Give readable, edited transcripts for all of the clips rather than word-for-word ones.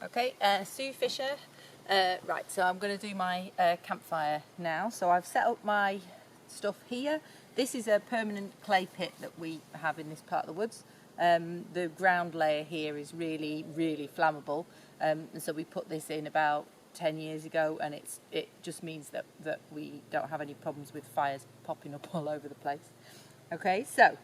Okay, Sue Fisher. Right, so I'm going to do my campfire now. So I've set up my stuff here. This is a permanent clay pit that we have in this part of the woods. The ground layer here is really, really flammable. And so we put this in about 10 years ago, and it just means that we don't have any problems with fires popping up all over the place. Okay, so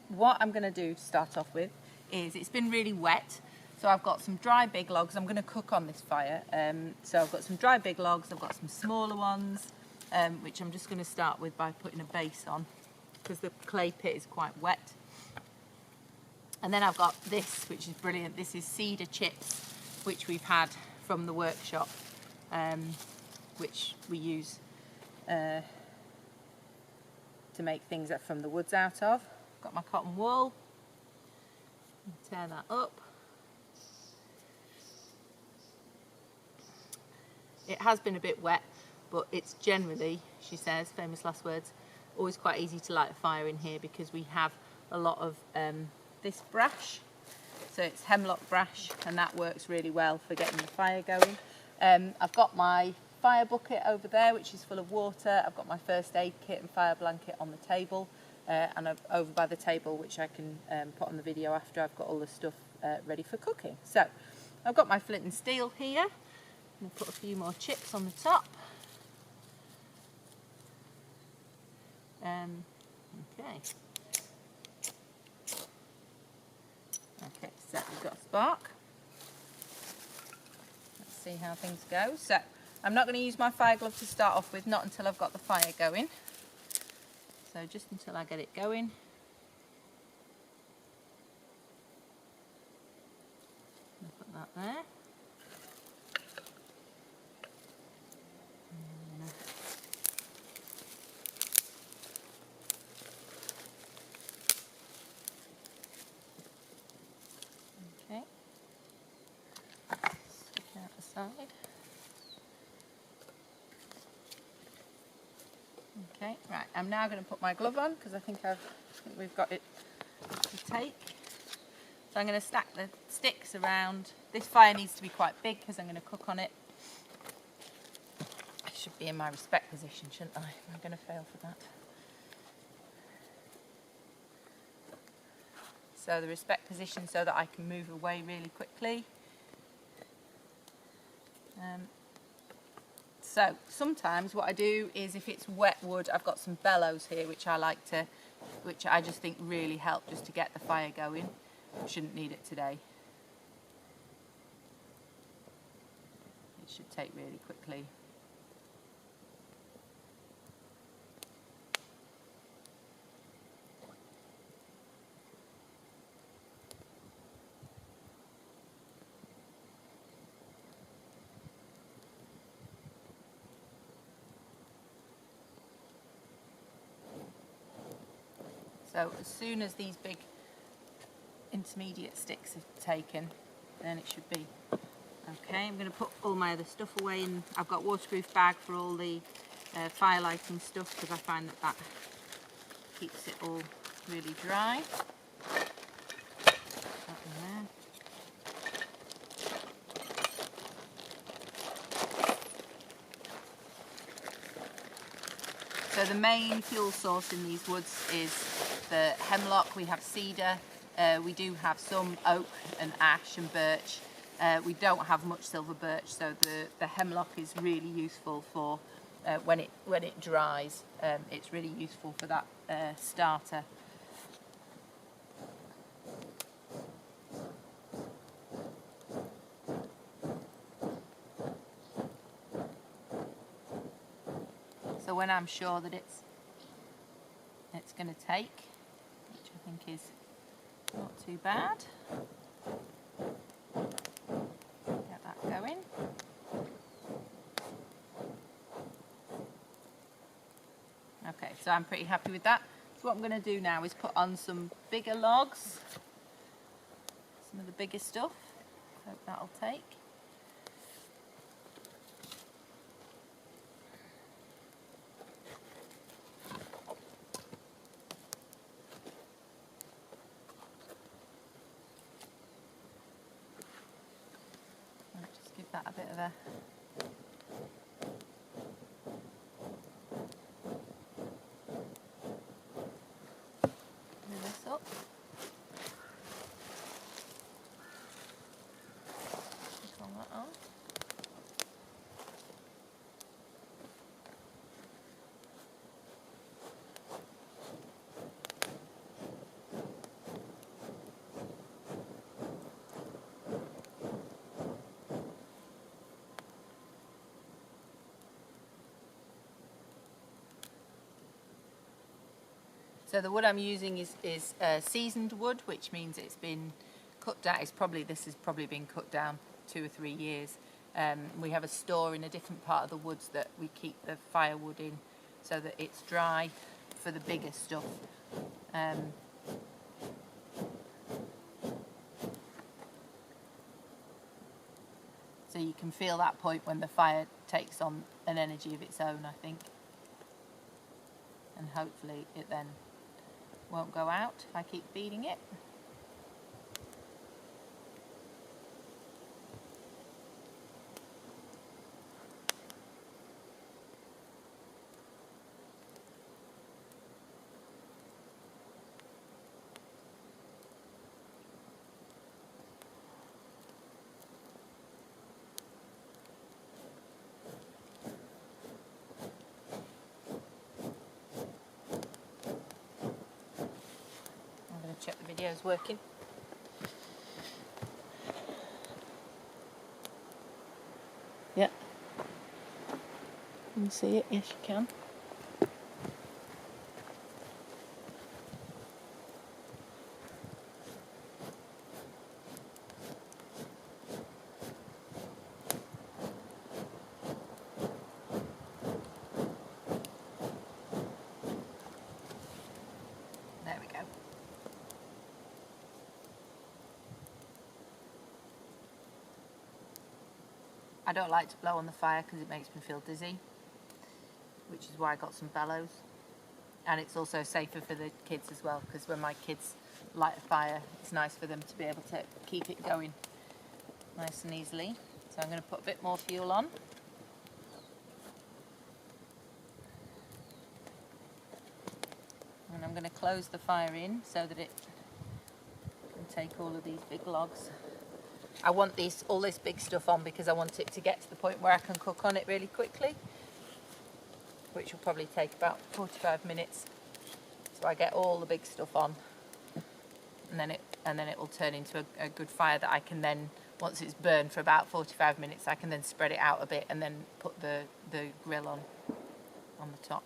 what I'm going to do to start off with is, it's been really wet, so I've got some dry big logs. I'm going to cook on this fire. So I've got some dry big logs, I've got some smaller ones, which I'm just going to start with by putting a base on, because the clay pit is quite wet. And then I've got this, which is brilliant. This is cedar chips, which we've had from the workshop, which we use to make things from the woods out of. Got my cotton wool. Tear that up. It has been a bit wet, but it's generally, she says, famous last words, always quite easy to light a fire in here because we have a lot of this brash. So it's hemlock brash, and that works really well for getting the fire going. I've got my fire bucket over there, which is full of water. I've got my first aid kit and fire blanket on the table. And over by the table, which I can put on the video after, I've got all the stuff ready for cooking. So I've got my flint and steel here. I'm going to put a few more chips on the top. Okay, so we've got a spark. Let's see how things go. So I'm not going to use my fire glove to start off with, not until I've got the fire going. So just until I get it going. I'll put that there. Okay. Stick it out the side. Okay, right, I'm now going to put my glove on because I think we've got it to take. So I'm going to stack the sticks around. This fire needs to be quite big because I'm going to cook on it. I should be in my respect position, shouldn't I? I'm going to fail for that. So the respect position so that I can move away really quickly. So sometimes what I do is, if it's wet wood, I've got some bellows here which I just think really help just to get the fire going. Shouldn't need it today. It should take really quickly. So as soon as these big intermediate sticks are taken, then it should be okay. I'm going to put all my other stuff away, and I've got a waterproof bag for all the fire lighting stuff, because I find that keeps it all really dry. That in there. So the main fuel source in these woods is the hemlock. We have cedar, we do have some oak and ash and birch. We don't have much silver birch, so the hemlock is really useful for when it dries. It's really useful for that starter. So when I'm sure that it's going to take, which I think is not too bad, get that going. Okay, so I'm pretty happy with that. So what I'm going to do now is put on some bigger logs, some of the bigger stuff. Hope that'll take. give that a bit of a... Move this up. Pull that on. So the wood I'm using is seasoned wood, which means it's been cut down. This has probably been cut down 2 or 3 years. We have a store in a different part of the woods that we keep the firewood in, so that it's dry for the bigger stuff. So you can feel that point when the fire takes on an energy of its own, I think. And hopefully it then won't go out if I keep feeding it. Check the video's working. Yeah. Can you see it? Yes, you can. There we go. I don't like to blow on the fire because it makes me feel dizzy, which is why I got some bellows. And it's also safer for the kids as well, because when my kids light a fire, it's nice for them to be able to keep it going nice and easily. So I'm going to put a bit more fuel on. And I'm going to close the fire in so that it can take all of these big logs. I want all this big stuff on because I want it to get to the point where I can cook on it really quickly, which will probably take about 45 minutes. So I get all the big stuff on, and then it will turn into a good fire that I can then, once it's burned for about 45 minutes, I can then spread it out a bit and then put the grill on the top.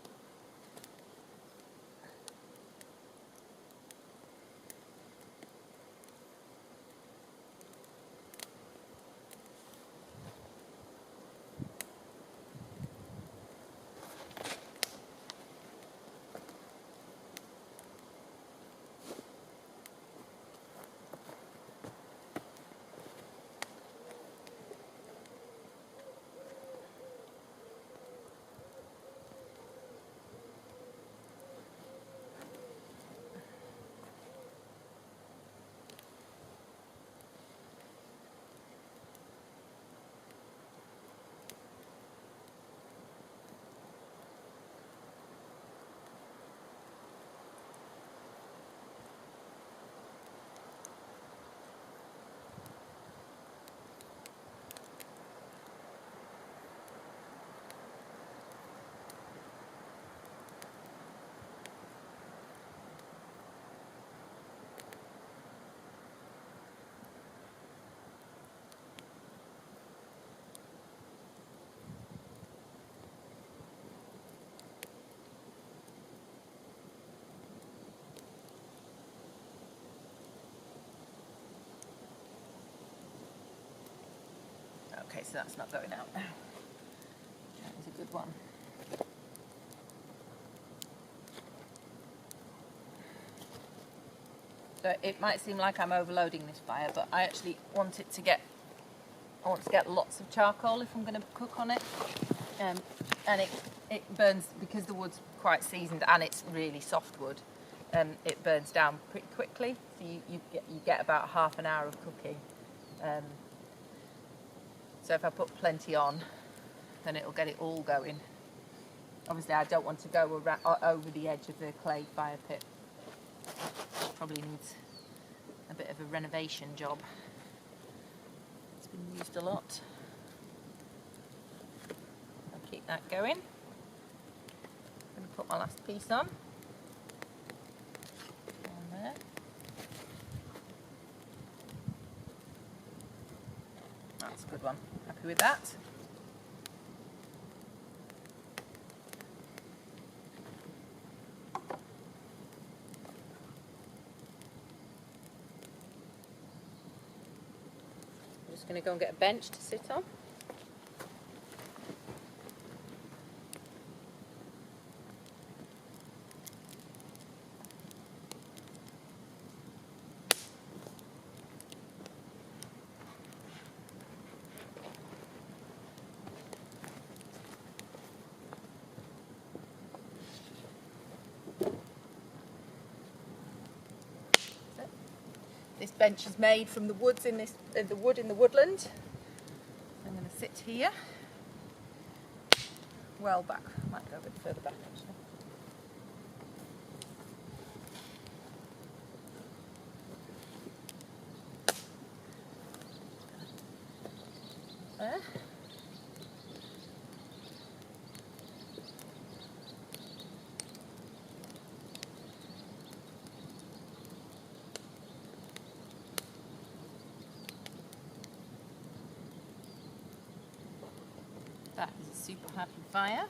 Okay, so that's not going out now. That was a good one. So it might seem like I'm overloading this fire, but I actually want to get lots of charcoal if I'm going to cook on it. And it burns, because the wood's quite seasoned and it's really soft wood. It burns down pretty quickly, so you get about half an hour of cooking. So if I put plenty on, then it'll get it all going. Obviously I don't want to go over the edge of the clay fire pit. Probably needs a bit of a renovation job. It's been used a lot. I'll keep that going. I'm going to put my last piece on. There. That's a good one. Happy with that. I'm just going to go and get a bench to sit on. This bench is made from the woods in the wood in the woodland. I'm going to sit here, well back. Might go a bit further back actually. There. That is a super happy fire.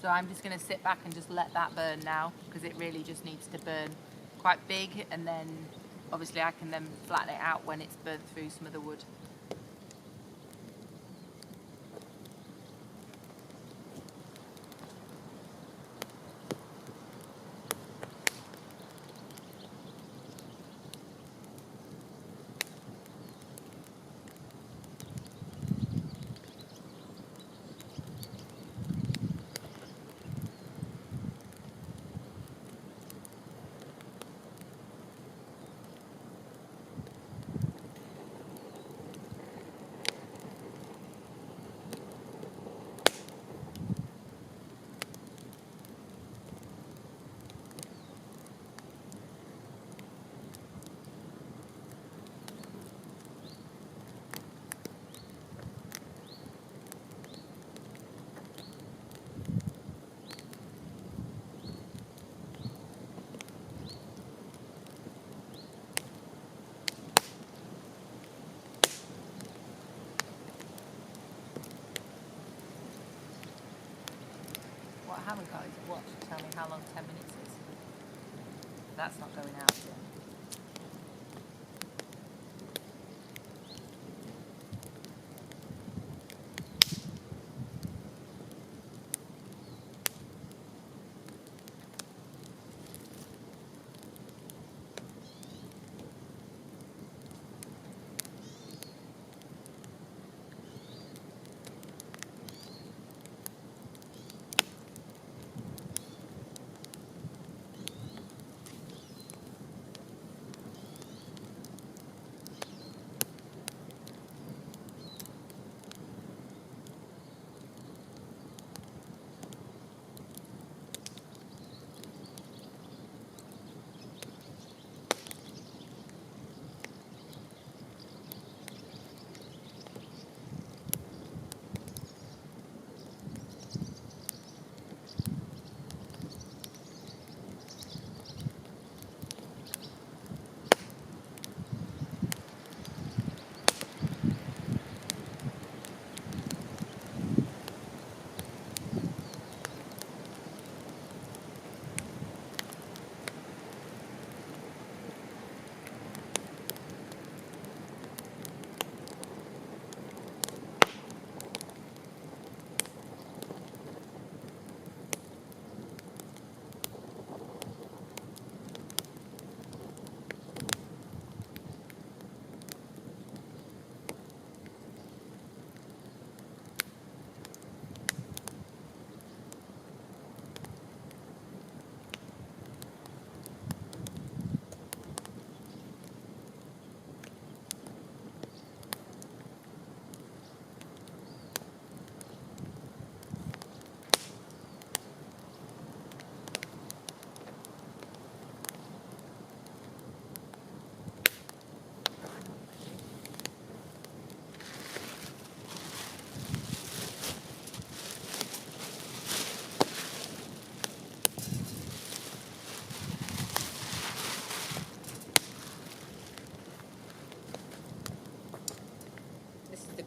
So I'm just going to sit back and just let that burn now, because it really just needs to burn quite big, and then obviously I can then flatten it out when it's burnt through some of the wood. What I haven't got is a watch to tell me how long 10 minutes is. That's not going out yet.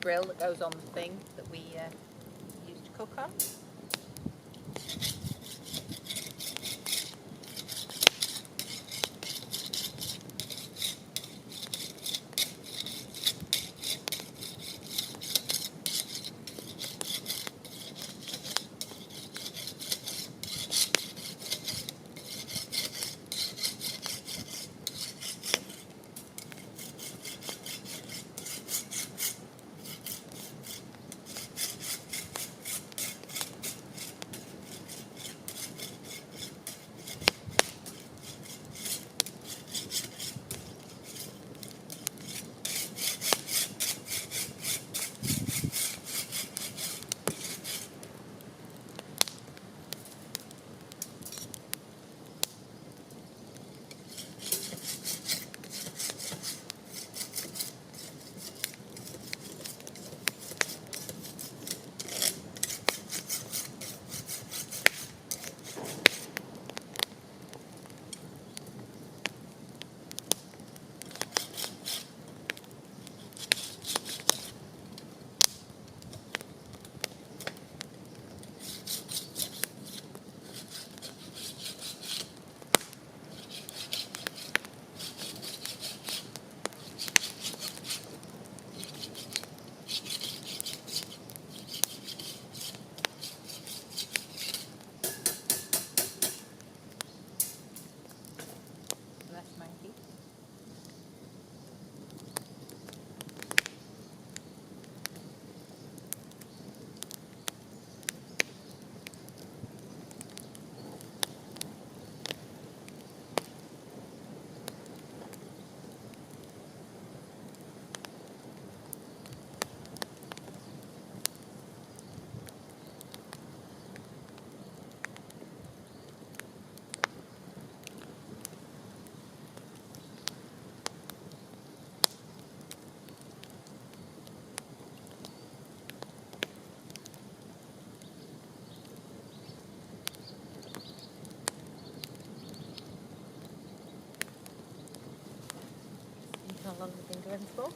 grill that goes on the thing that we use to cook on. How long have you been going for?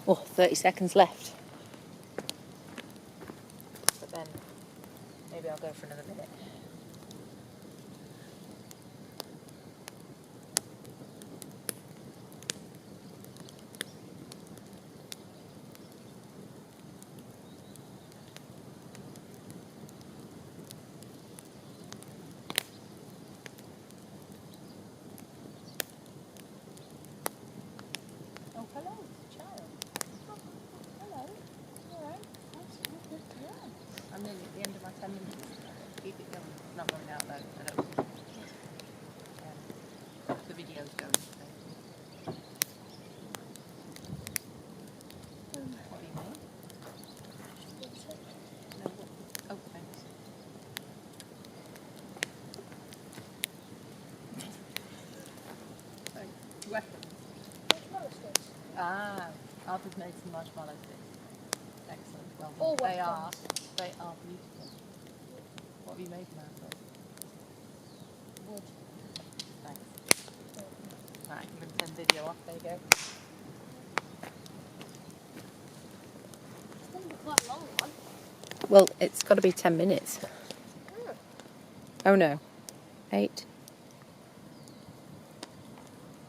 Oh, 30 seconds left. But then maybe I'll go for another minute. Oh, hello, child. Oh, hello. All right. I'm nearly at the end of my 10 minutes. Keep it going. It's not running out though. I don't think. The video's going. So. What do you mean? No, what? Oh, thanks. So, weapons. Ah, I've just made some marshmallow sticks. Excellent. Well done. All They weapons. are beautiful. What have you made them out of? Wood. Thanks. Right, I'm going to turn the video off. There you go. It's going to be quite a long one. Well, it's got to be 10 minutes. Oh no. 8.